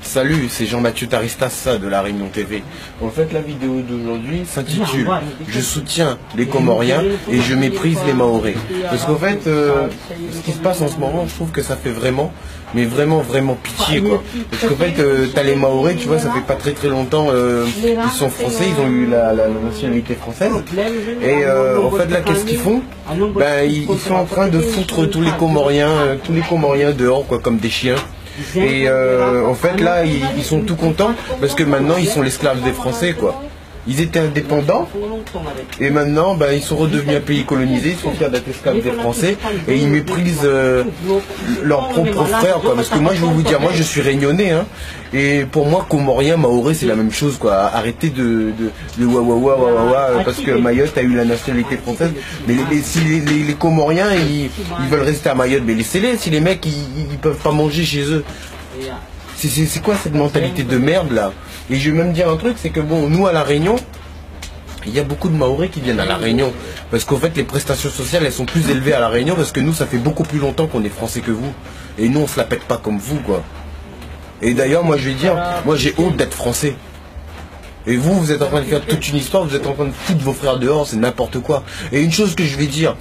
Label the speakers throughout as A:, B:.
A: Salut, c'est Jean-Mathieu Taristas de La Réunion TV. En fait, la vidéo d'aujourd'hui s'intitule « Je soutiens les Comoriens et je méprise les Mahorais ». Parce qu'en fait, ce qui se passe en ce moment, je trouve que ça fait vraiment, mais vraiment pitié, quoi. Parce qu'en fait, t'as les Mahorais, tu vois, ça fait pas très longtemps, ils sont français, ils ont eu la nationalité française. Et en fait, là, qu'est-ce qu'ils font? Ben, ils sont en train de foutre tous les Comoriens dehors, quoi, comme des chiens. Et en fait là ils sont tout contents parce que maintenant ils sont l'esclave des Français, quoi. Ils étaient indépendants et maintenant ben, ils sont redevenus un pays colonisé, ils sont fiers d'être esclaves des Français et ils méprisent leurs propres frères, quoi. Parce que moi je vais vous dire, moi je suis réunionnais, hein, et pour moi Comorien, Mahorais c'est la même chose, quoi. Arrêtez de parce que Mayotte a eu la nationalité française, mais si les Comoriens ils veulent rester à Mayotte, mais laissez-les, si les mecs ils peuvent pas manger chez eux. C'est quoi cette mentalité de merde là? Et je vais même dire un truc, c'est que bon, nous à La Réunion, il y a beaucoup de Mahorais qui viennent à La Réunion. Parce qu'en fait les prestations sociales elles sont plus élevées à La Réunion parce que nous ça fait beaucoup plus longtemps qu'on est français que vous. Et nous on se la pète pas comme vous, quoi. Et d'ailleurs moi je vais dire, moi j'ai honte d'être français. Et vous êtes en train de faire toute une histoire, vous êtes en train de foutre vos frères dehors, c'est n'importe quoi. Et une chose que je vais dire,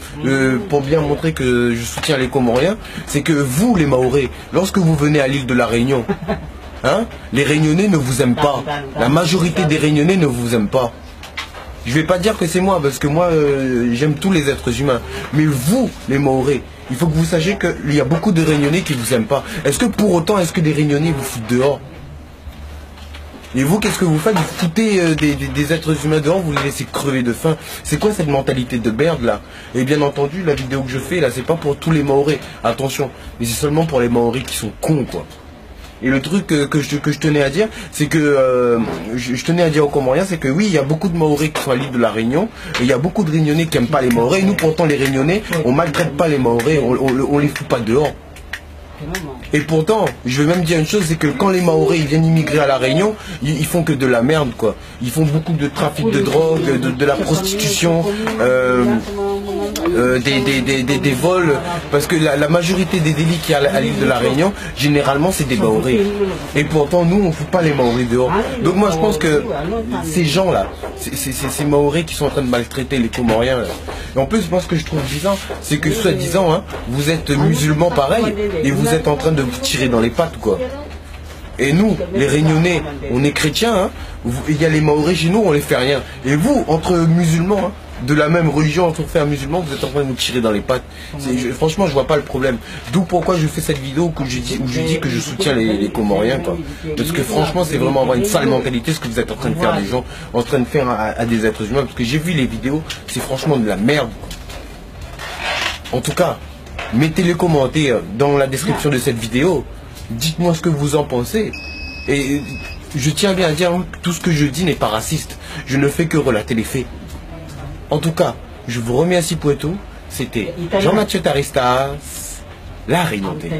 A: pour bien montrer que je soutiens les Comoriens, c'est que vous, les Mahorais, lorsque vous venez à l'île de La Réunion, hein, les Réunionnais ne vous aiment pas. La majorité des Réunionnais ne vous aiment pas. Je vais pas dire que c'est moi, parce que moi, j'aime tous les êtres humains. Mais vous, les Mahorais, il faut que vous sachiez qu'il y a beaucoup de Réunionnais qui vous aiment pas. Est-ce que pour autant, est-ce que les Réunionnais vous foutent dehors? Et vous, qu'est-ce que vous faites? Vous foutez des êtres humains dehors, vous les laissez crever de faim. C'est quoi cette mentalité de merde là? Et bien entendu, la vidéo que je fais là, c'est pas pour tous les Mahorais, attention, mais c'est seulement pour les Mahorais qui sont cons, quoi. Et le truc que je tenais à dire, c'est que je tenais à dire aux Comoriens, c'est que oui, il y a beaucoup de Mahorais qui sont à l'île de La Réunion, et il y a beaucoup de Réunionnais qui n'aiment pas les Mahorais. Et nous, pourtant, les Réunionnais, on maltraite pas les Mahorais, on les fout pas dehors. Et pourtant, je vais même dire une chose, c'est que quand les Mahorais ils viennent immigrer à La Réunion, ils font que de la merde, quoi. Ils font beaucoup de trafic de drogue, de la prostitution, des vols, parce que la majorité des délits qu'il y a à l'île de La Réunion, généralement c'est des Mahorais. Et pourtant nous on ne fout pas les Mahorais dehors. Donc moi je pense que ces gens là, ces Mahorais qui sont en train de maltraiter les Comoriens là. Et en plus moi ce que je trouve bizarre, c'est que soi-disant hein, vous êtes musulmans pareil, et vous êtes en train de vous tirer dans les pattes, quoi. Et nous, les Réunionnais, on est chrétiens, hein. Il y a les Mahorais chez nous, on les fait rien. Et vous, entre musulmans, hein, de la même religion, entre frères musulmans, vous êtes en train de nous tirer dans les pattes. Franchement, je vois pas le problème. D'où pourquoi je fais cette vidéo où je dis que je soutiens les Comoriens, quoi. Parce que franchement, c'est vraiment avoir une sale mentalité ce que vous êtes en train de faire des gens, en train de faire à des êtres humains. Parce que j'ai vu les vidéos, c'est franchement de la merde. En tout cas, mettez les commentaires dans la description de cette vidéo. Dites-moi ce que vous en pensez. Et je tiens bien à dire que tout ce que je dis n'est pas raciste. Je ne fais que relater les faits. En tout cas, je vous remercie pour tout. C'était Jean-Mathieu Taristas, La Réunion TV.